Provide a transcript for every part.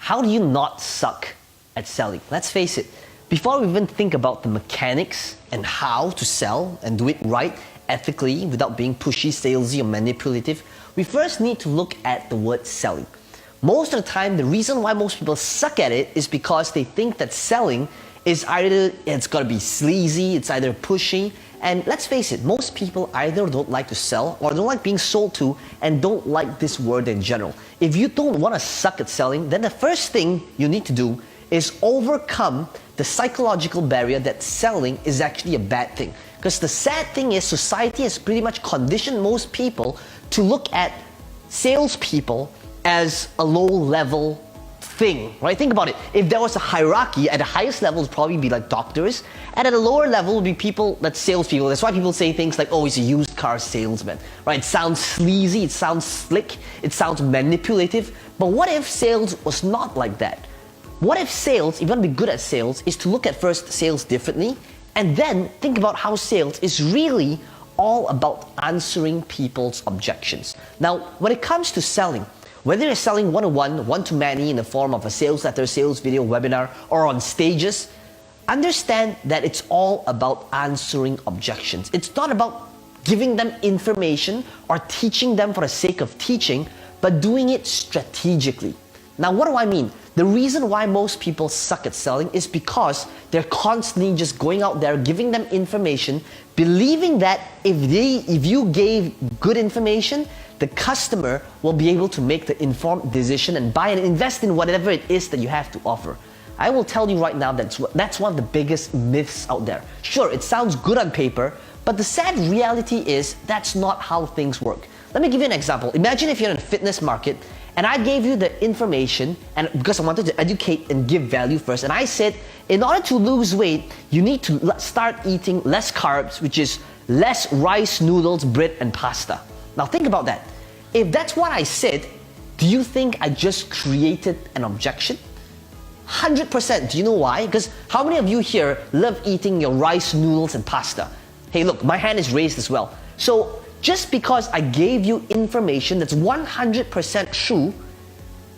How do you not suck at selling? Let's face it, before we even think about the mechanics and how to sell and do it right, ethically, without being pushy, salesy, or manipulative, we first need to look at the word selling. Most of the time, the reason why most people suck at it is because they think that selling is either, it's gotta be sleazy, it's either pushy, and let's face it, most people either don't like to sell or don't like being sold to and don't like this word in general. If you don't want to suck at selling, then the first thing you need to do is overcome the psychological barrier that selling is actually a bad thing. Because the sad thing is society has pretty much conditioned most people to look at salespeople as a low-level thing, right? Think about it. If there was a hierarchy, at the highest level would probably be like doctors, and at a lower level would be people, that's salespeople. That's why people say things like, oh, he's a used car salesman, right? It sounds sleazy, it sounds slick, it sounds manipulative. But what if sales was not like that? What if sales, if you want to be good at sales, is to look at first sales differently, and then think about how sales is really all about answering people's objections. Now, when it comes to selling, whether you're selling one-on-one, one-to-many in the form of a sales letter, sales video, webinar, or on stages, understand that it's all about answering objections. It's not about giving them information or teaching them for the sake of teaching, but doing it strategically. Now, what do I mean? The reason why most people suck at selling is because they're constantly just going out there, giving them information, believing that if you gave good information, the customer will be able to make the informed decision and buy and invest in whatever it is that you have to offer. I will tell you right now that's one of the biggest myths out there. Sure, it sounds good on paper, but the sad reality is that's not how things work. Let me give you an example. Imagine if you're in a fitness market and I gave you the information, and because I wanted to educate and give value first, and I said, in order to lose weight, you need to start eating less carbs, which is less rice, noodles, bread, and pasta. Now think about that. If that's what I said, do you think I just created an objection? 100%. Do you know why? Because how many of you here love eating your rice, noodles, and pasta? Hey, look, my hand is raised as well. So just because I gave you information that's 100% true,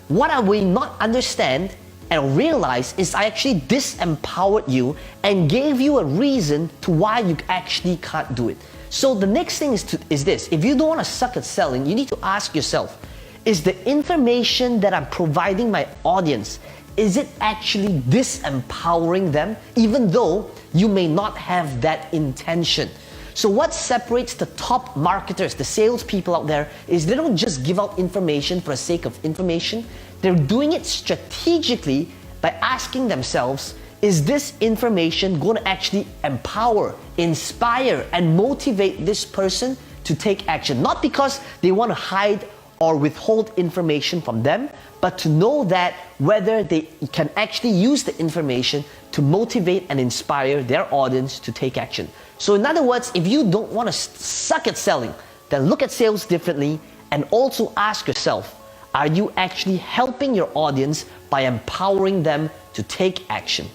what I will not understand and realize is I actually disempowered you and gave you a reason to why you actually can't do it. So the next thing is this. If you don't want to suck at selling, you need to ask yourself, is the information that I'm providing my audience, is it actually disempowering them, even though you may not have that intention? So what separates the top marketers, the salespeople out there, is they don't just give out information for the sake of information. They're doing it strategically by asking themselves, is this information going to actually empower, inspire, and motivate this person to take action? Not because they want to hide or withhold information from them, but to know that whether they can actually use the information to motivate and inspire their audience to take action. So in other words, if you don't want to suck at selling, then look at sales differently and also ask yourself, are you actually helping your audience by empowering them to take action?